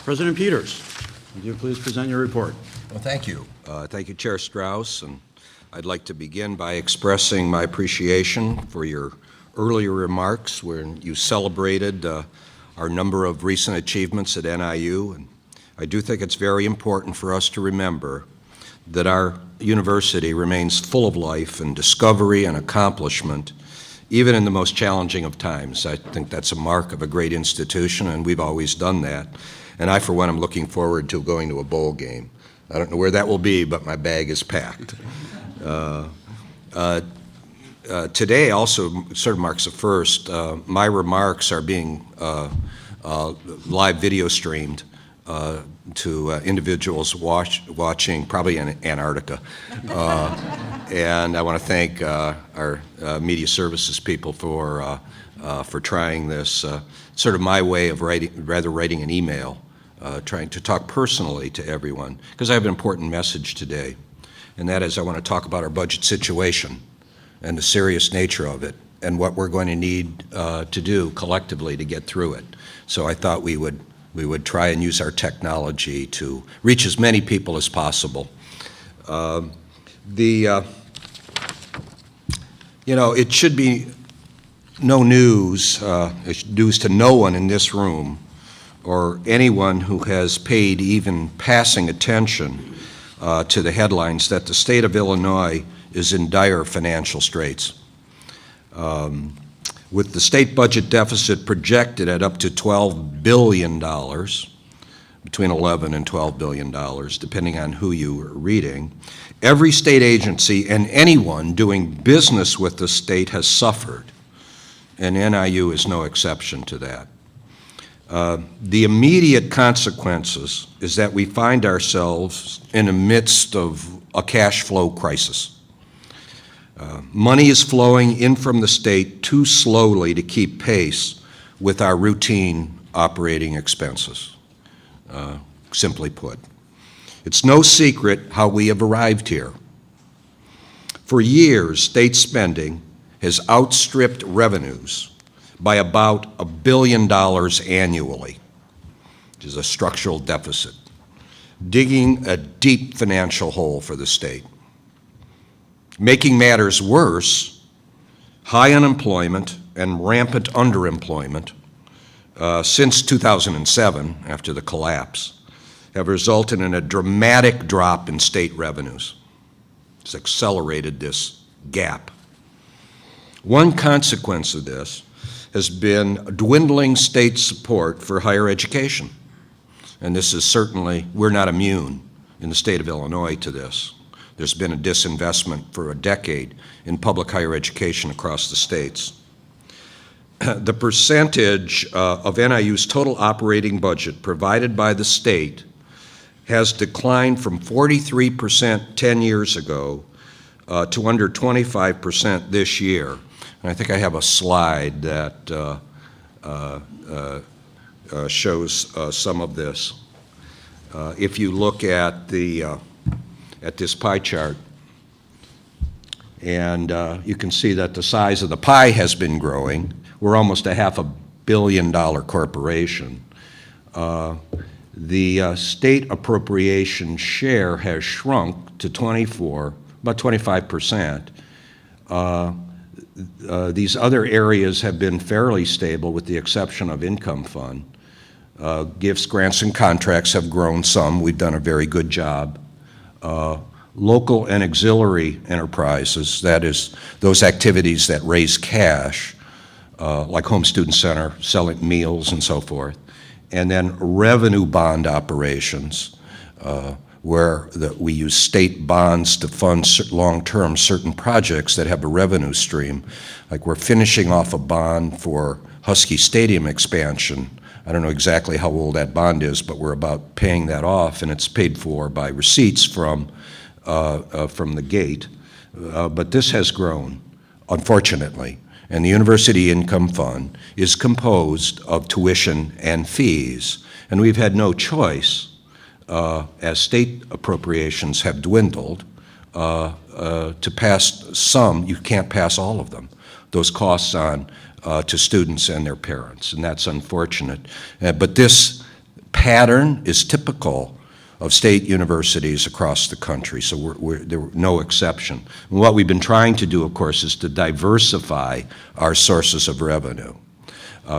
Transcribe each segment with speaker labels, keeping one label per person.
Speaker 1: President Peters, would you please present your report?
Speaker 2: Well, thank you. Thank you, Chair Strauss, and I'd like to begin by expressing my appreciation for your earlier remarks when you celebrated our number of recent achievements at NIU. And I do think it's very important for us to remember that our university remains full of life and discovery and accomplishment, even in the most challenging of times. I think that's a mark of a great institution, and we've always done that. And I, for one, am looking forward to going to a bowl game. I don't know where that will be, but my bag is packed. Today also sort of marks a first. My remarks are being live video streamed to individuals watching, probably in Antarctica. And I want to thank our media services people for trying this. Sort of my way of writing an email, trying to talk personally to everyone, because I have an important message today, and that is I want to talk about our budget situation and the serious nature of it and what we're going to need to do collectively to get through it. So I thought we would try and use our technology to reach as many people as possible. It should be no news, it's news to no one in this room or anyone who has paid even passing attention to the headlines that the state of Illinois is in dire financial straits. With the state budget deficit projected at up to $12 billion, between $11 and $12 billion, depending on who you are reading, every state agency and anyone doing business with the state has suffered, and NIU is no exception to that. The immediate consequences is that we find ourselves in the midst of a cash flow crisis. Money is flowing in from the state too slowly to keep pace with our routine operating expenses, simply put. It's no secret how we have arrived here. For years, state spending has outstripped revenues by about $1 billion annually, which is a structural deficit, digging a deep financial hole for the state. Making matters worse, high unemployment and rampant underemployment since 2007, after the collapse, have resulted in a dramatic drop in state revenues. It's accelerated this gap. One consequence of this has been dwindling state support for higher education. And this is certainly, we're not immune in the state of Illinois to this. There's been a disinvestment for a decade in public higher education across the states. The percentage of NIU's total operating budget provided by the state has declined from 43% 10 years ago to under 25% this year. And I think I have a slide that shows some of this. If you look at this pie chart, and you can see that the size of the pie has been growing. We're almost a $500 million corporation. The state appropriation share has shrunk to about 25%. These other areas have been fairly stable with the exception of income fund. Gifts, grants, and contracts have grown some. We've done a very good job. Local and auxiliary enterprises, that is, those activities that raise cash, like Home Student Center, selling meals and so forth, and then revenue bond operations, where we use state bonds to fund long-term certain projects that have a revenue stream. Like we're finishing off a bond for Husky Stadium expansion. I don't know exactly how old that bond is, but we're about paying that off, and it's paid for by receipts from the gate. But this has grown, unfortunately, and the University Income Fund is composed of tuition and fees, and we've had no choice, as state appropriations have dwindled, to pass some. You can't pass all of them, those costs on to students and their parents, and that's unfortunate. But this pattern is typical of state universities across the country, so we're no exception. And what we've been trying to do, of course, is to diversify our sources of revenue.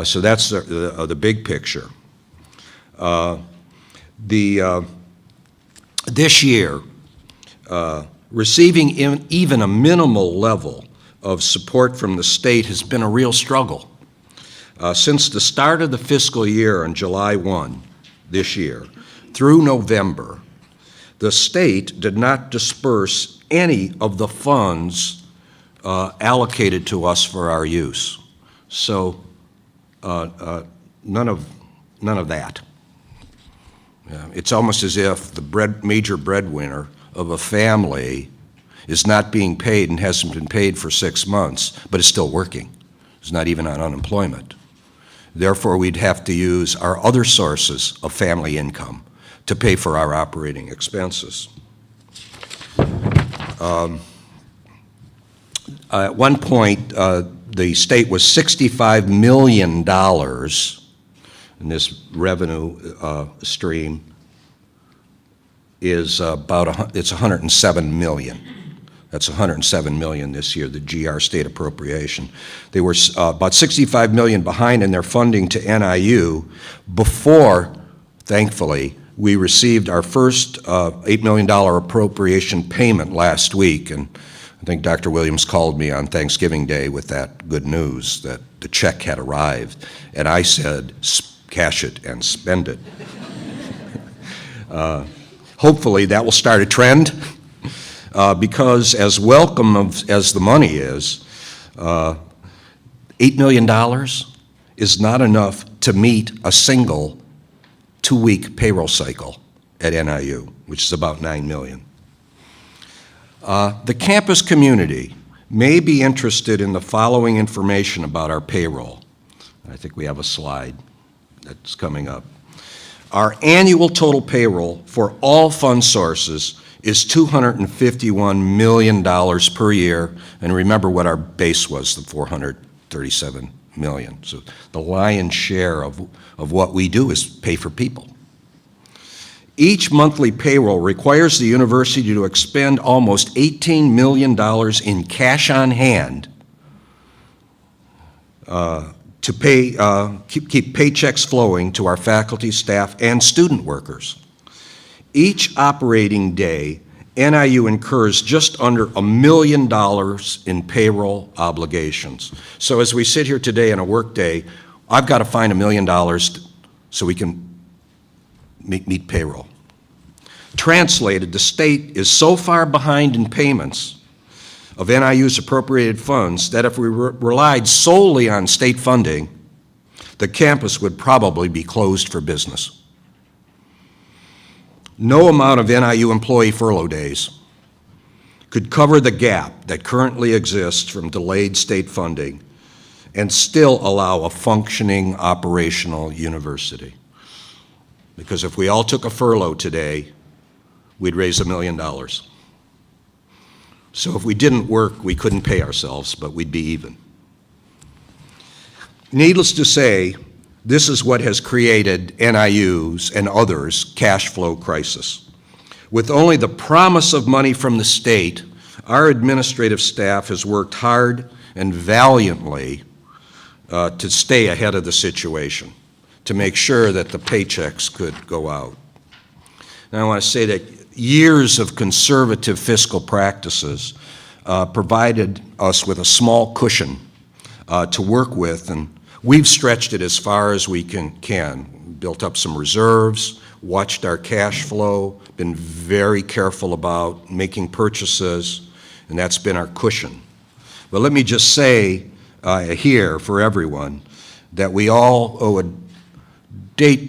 Speaker 2: So that's the big picture. This year, receiving even a minimal level of support from the state has been a real struggle. Since the start of the fiscal year on July 1 this year through November, the state did not disperse any of the funds allocated to us for our use. So none of that. It's almost as if the major breadwinner of a family is not being paid and hasn't been paid for 6 months, but is still working. It's not even on unemployment. Therefore, we'd have to use our other sources of family income to pay for our operating expenses. At one point, the state was $65 million in this revenue stream is it's 107 million. That's 107 million this year, the GR state appropriation. They were about 65 million behind in their funding to NIU before, thankfully, we received our first $8 million appropriation payment last week. And I think Dr. Williams called me on Thanksgiving Day with that good news that the check had arrived. And I said, cash it and spend it. Hopefully that will start a trend. Because as welcome as the money is, $8 million is not enough to meet a single 2-week payroll cycle at NIU, which is about $9 million. The campus community may be interested in the following information about our payroll. I think we have a slide that's coming up. Our annual total payroll for all fund sources is $251 million per year, and remember what our base was, the $437 million. So the lion's share of what we do is pay for people. Each monthly payroll requires the university to expend almost $18 million in cash on hand to pay, keep paychecks flowing to our faculty, staff, and student workers. Each operating day, NIU incurs just under $1 million in payroll obligations. So as we sit here today on a work day, I've got to find $1 million so we can meet payroll. Translated, the state is so far behind in payments of NIU's appropriated funds that if we relied solely on state funding, the campus would probably be closed for business. No amount of NIU employee furlough days could cover the gap that currently exists from delayed state funding and still allow a functioning operational university. Because if we all took a furlough today, we'd raise $1 million. So if we didn't work, we couldn't pay ourselves, but we'd be even. Needless to say, this is what has created NIU's and others' cash flow crisis. With only the promise of money from the state, our administrative staff has worked hard and valiantly to stay ahead of the situation, to make sure that the paychecks could go out. Now I want to say that years of conservative fiscal practices provided us with a small cushion to work with, and we've stretched it as far as we can. Built up some reserves, watched our cash flow, been very careful about making purchases, and that's been our cushion. But let me just say here for everyone that we all owe a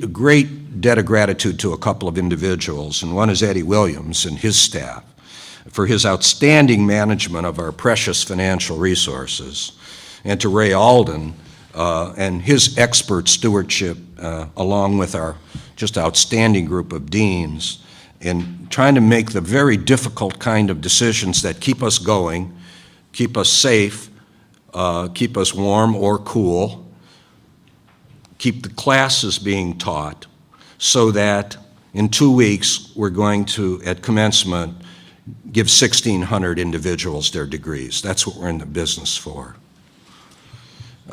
Speaker 2: great debt of gratitude to a couple of individuals, and one is Eddie Williams and his staff for his outstanding management of our precious financial resources, and to Ray Alden and his expert stewardship, along with our just outstanding group of deans, in trying to make the very difficult kind of decisions that keep us going, keep us safe, keep us warm or cool, keep the classes being taught, so that in 2 weeks, we're going to, at commencement, give 1,600 individuals their degrees. That's what we're in the business for.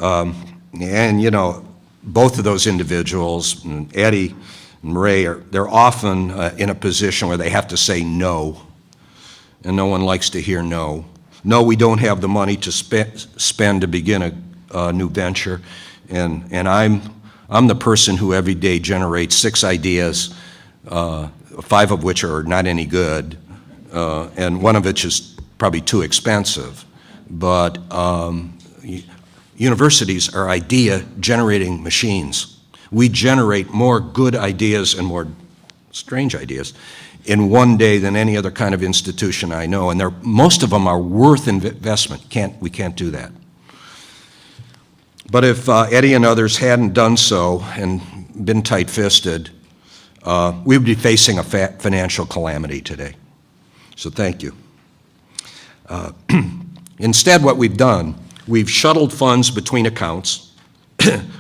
Speaker 2: And, you know, both of those individuals, Eddie and Ray, they're often in a position where they have to say no, and no one likes to hear no. No, we don't have the money to spend to begin a new venture, and I'm the person who every day generates 6 ideas, 5 of which are not any good, and one of which is probably too expensive. But universities are idea-generating machines. We generate more good ideas and more strange ideas in one day than any other kind of institution I know, and most of them are worth investment. We can't do that. But if Eddie and others hadn't done so and been tight-fisted, we would be facing a financial calamity today. So thank you. Instead, what we've done, we've shuttled funds between accounts.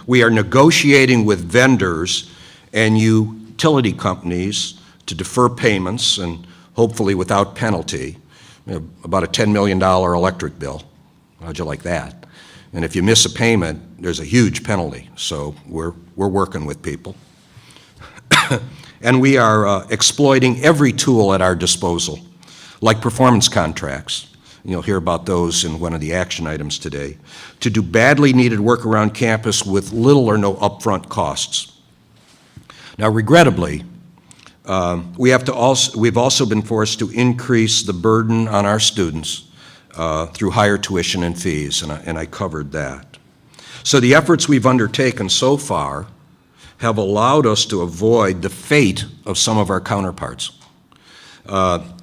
Speaker 2: We are negotiating with vendors and utility companies to defer payments, and hopefully without penalty, about a $10 million electric bill. How'd you like that? And if you miss a payment, there's a huge penalty. So we're working with people. And we are exploiting every tool at our disposal, like performance contracts. You'll hear about those in one of the action items today, to do badly needed work around campus with little or no upfront costs. Now, regrettably, we've also been forced to increase the burden on our students through higher tuition and fees, and I covered that. So the efforts we've undertaken so far have allowed us to avoid the fate of some of our counterparts.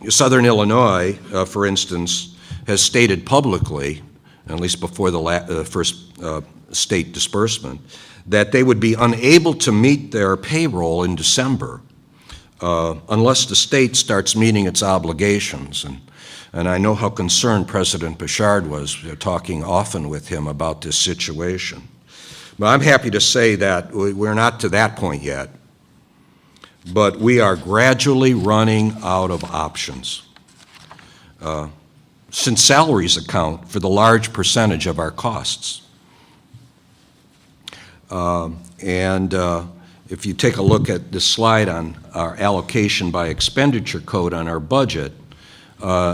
Speaker 2: Southern Illinois, for instance, has stated publicly, at least before the first state disbursement, that they would be unable to meet their payroll in December unless the state starts meeting its obligations. And I know how concerned President Bouchard was, talking often with him about this situation. But I'm happy to say that we're not to that point yet, but we are gradually running out of options. Since salaries account for the large percentage of our costs. If you take a look at this slide on our allocation by expenditure code on our budget,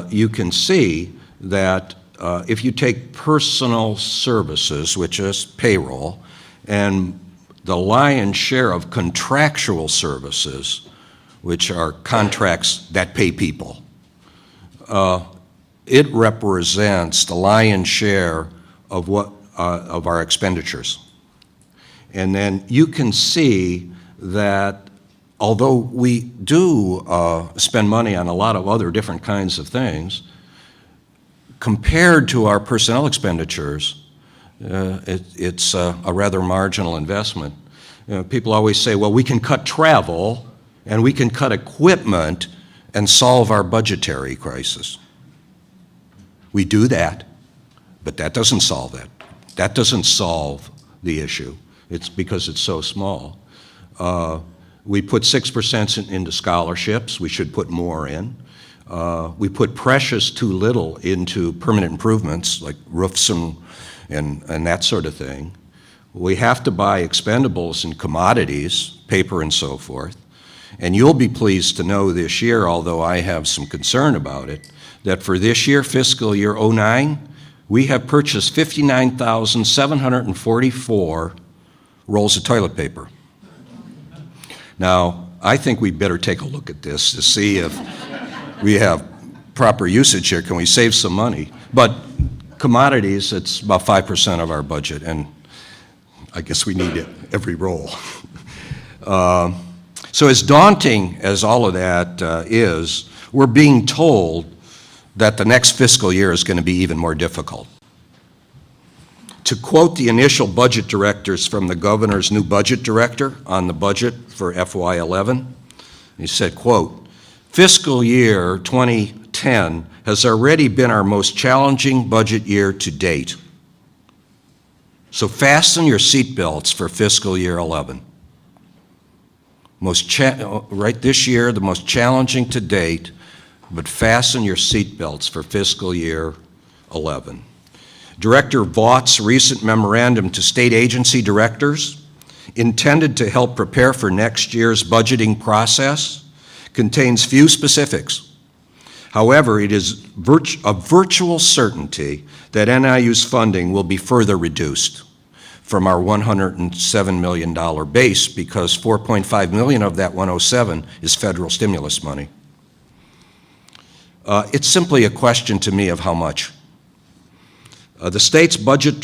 Speaker 2: you can see that if you take personal services, which is payroll, and the lion's share of contractual services, which are contracts that pay people, it represents the lion's share of of our expenditures. And then you can see that although we do spend money on a lot of other different kinds of things, compared to our personnel expenditures, it's a rather marginal investment. People always say, well, we can cut travel and we can cut equipment and solve our budgetary crisis. We do that, but that doesn't solve that. That doesn't solve the issue. It's because it's so small. We put 6% into scholarships. We should put more in. We put precious too little into permanent improvements like roofs and that sort of thing. We have to buy expendables and commodities, paper and so forth. And you'll be pleased to know this year, although I have some concern about it, that for this year, fiscal year '09, we have purchased 59,744 rolls of toilet paper. Now, I think we better take a look at this to see if we have proper usage here. Can we save some money? But commodities, it's about 5% of our budget, and I guess we need it every roll. So as daunting as all of that is, we're being told that the next fiscal year is going to be even more difficult. To quote the initial budget directors from the governor's new budget director on the budget for FY11, he said, quote, "Fiscal year 2010 has already been our most challenging budget year to date. So fasten your seatbelts for fiscal year 11. right this year, the most challenging to date, but fasten your seatbelts for fiscal year 11. Director Vaught's recent memorandum to state agency directors, intended to help prepare for next year's budgeting process, contains few specifics. However, it is a virtual certainty that NIU's funding will be further reduced from our $107 million base, because $4.5 million of that 107 is federal stimulus money. It's simply a question to me of how much. The state's budget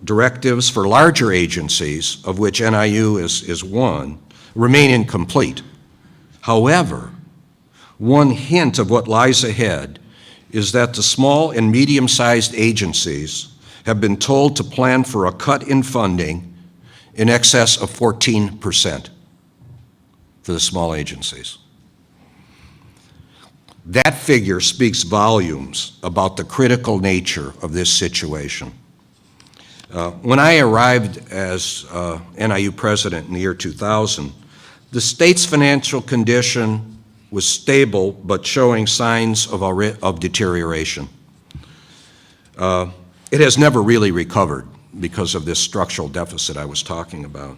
Speaker 2: directives for larger agencies, of which NIU is one, remain incomplete. However, one hint of what lies ahead is that the small and medium-sized agencies have been told to plan for a cut in funding in excess of 14% for the small agencies. That figure speaks volumes about the critical nature of this situation. When I arrived as NIU president in the year 2000, the state's financial condition was stable but showing signs of deterioration. It has never really recovered because of this structural deficit I was talking about.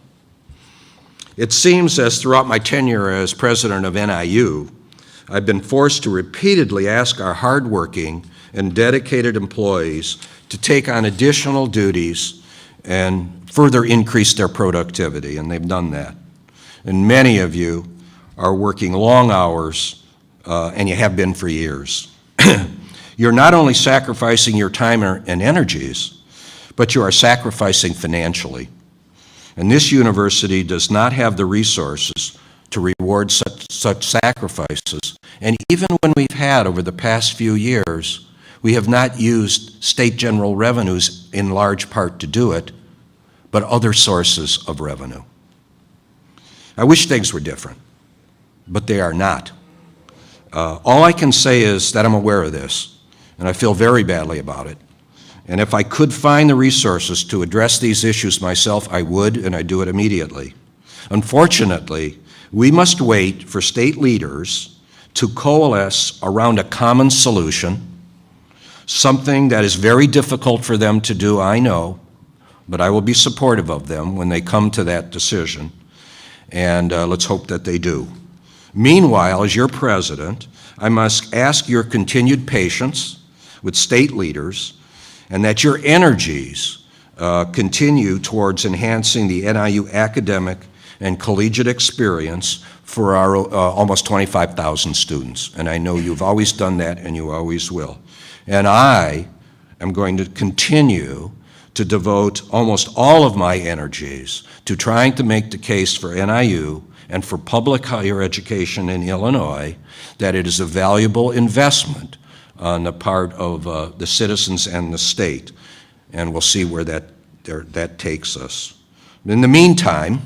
Speaker 2: It seems as throughout my tenure as president of NIU, I've been forced to repeatedly ask our hardworking and dedicated employees to take on additional duties and further increase their productivity, and they've done that. And many of you are working long hours, and you have been for years. You're not only sacrificing your time and energies, but you are sacrificing financially. And this university does not have the resources to reward such sacrifices. And even when we've had over the past few years, we have not used state general revenues in large part to do it, but other sources of revenue. I wish things were different, but they are not. All I can say is that I'm aware of this, and I feel very badly about it. And if I could find the resources to address these issues myself, I would, and I'd do it immediately. Unfortunately, we must wait for state leaders to coalesce around a common solution, something that is very difficult for them to do, I know, but I will be supportive of them when they come to that decision, and let's hope that they do. Meanwhile, as your president, I must ask your continued patience with state leaders, and that your energies continue towards enhancing the NIU academic and collegiate experience for our almost 25,000 students. And I know you've always done that, and you always will. And I am going to continue to devote almost all of my energies to trying to make the case for NIU and for public higher education in Illinois that it is a valuable investment on the part of the citizens and the state, and we'll see where that takes us. In the meantime,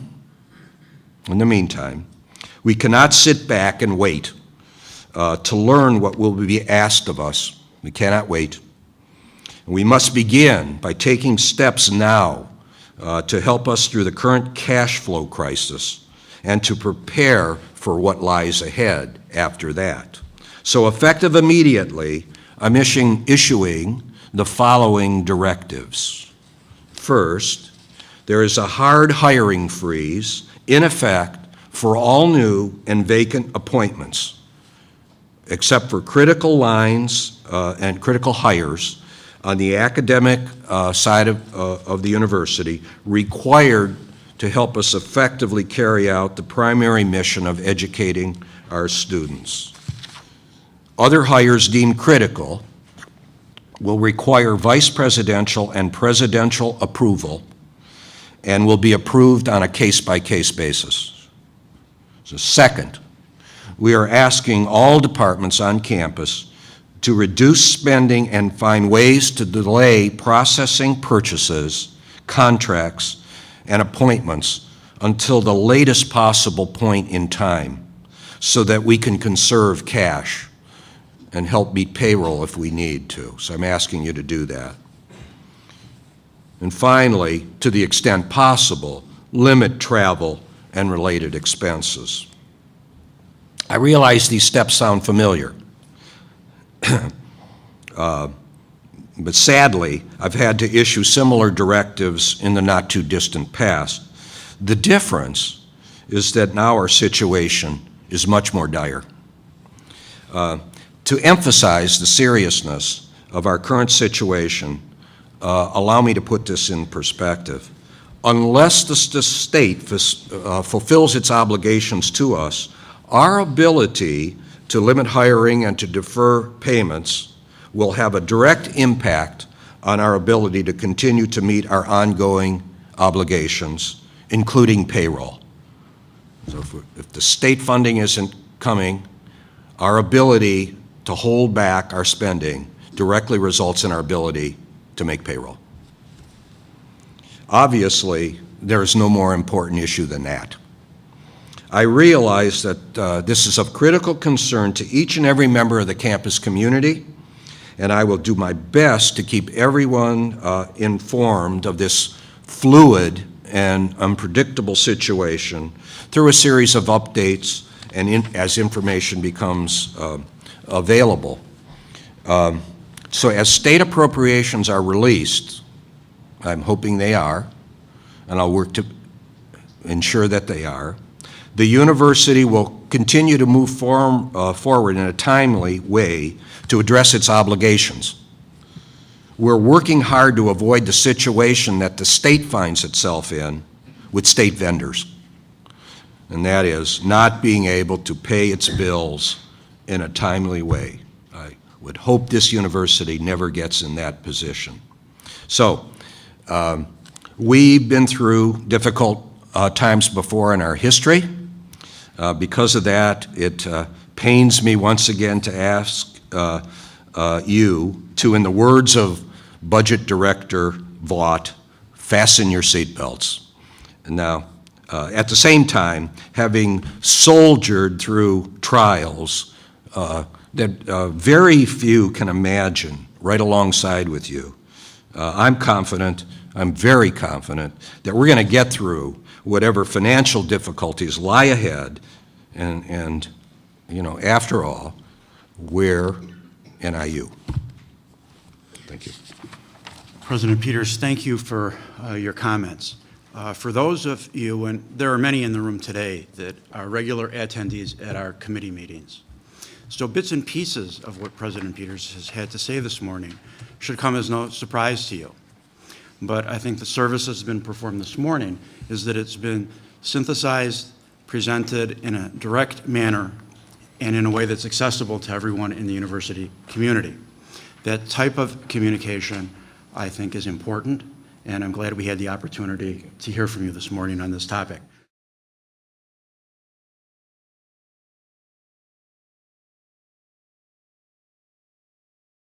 Speaker 2: we cannot sit back and wait to learn what will be asked of us. We cannot wait. We must begin by taking steps now to help us through the current cash flow crisis and to prepare for what lies ahead after that. So effective immediately, I'm issuing the following directives. First, there is a hard hiring freeze in effect for all new and vacant appointments, except for critical lines and critical hires on the academic side of the university, required to help us effectively carry out the primary mission of educating our students. Other hires deemed critical will require vice presidential and presidential approval and will be approved on a case-by-case basis. So second, we are asking all departments on campus to reduce spending and find ways to delay processing purchases, contracts, and appointments until the latest possible point in time so that we can conserve cash and help meet payroll if we need to. So I'm asking you to do that. And finally, to the extent possible, limit travel and related expenses. I realize these steps sound familiar, but sadly, I've had to issue similar directives in the not-too-distant past. The difference is that now our situation is much more dire. To emphasize the seriousness of our current situation, allow me to put this in perspective. Unless the state fulfills its obligations to us, our ability to limit hiring and to defer payments will have a direct impact on our ability to continue to meet our ongoing obligations, including payroll. So if the state funding isn't coming, our ability to hold back our spending directly results in our ability to make payroll. Obviously, there is no more important issue than that. I realize that this is of critical concern to each and every member of the campus community, and I will do my best to keep everyone informed of this fluid and unpredictable situation through a series of updates and as information becomes available. So as state appropriations are released, I'm hoping they are, and I'll work to ensure that they are, the university will continue to move forward in a timely way to address its obligations. We're working hard to avoid the situation that the state finds itself in with state vendors, and that is not being able to pay its bills in a timely way. I would hope this university never gets in that position. So, we've been through difficult times before in our history. Because of that, it pains me once again to ask you to, in the words of Budget Director Vaught, fasten your seatbelts. And now, at the same time, having soldiered through trials that very few can imagine right alongside with you, I'm confident, I'm very confident, that we're going to get through whatever financial difficulties lie ahead, and you know, after all, we're NIU. Thank you.
Speaker 1: President Peters, thank you for your comments. For those of you, and there are many in the room today that are regular attendees at our committee meetings, so bits and pieces of what President Peters has had to say this morning should come as no surprise to you. But I think the service that's been performed this morning is that it's been synthesized, presented in a direct manner, and in a way that's accessible to everyone in the university community. That type of communication, I think, is important, and I'm glad we had the opportunity to hear from you this morning on this topic.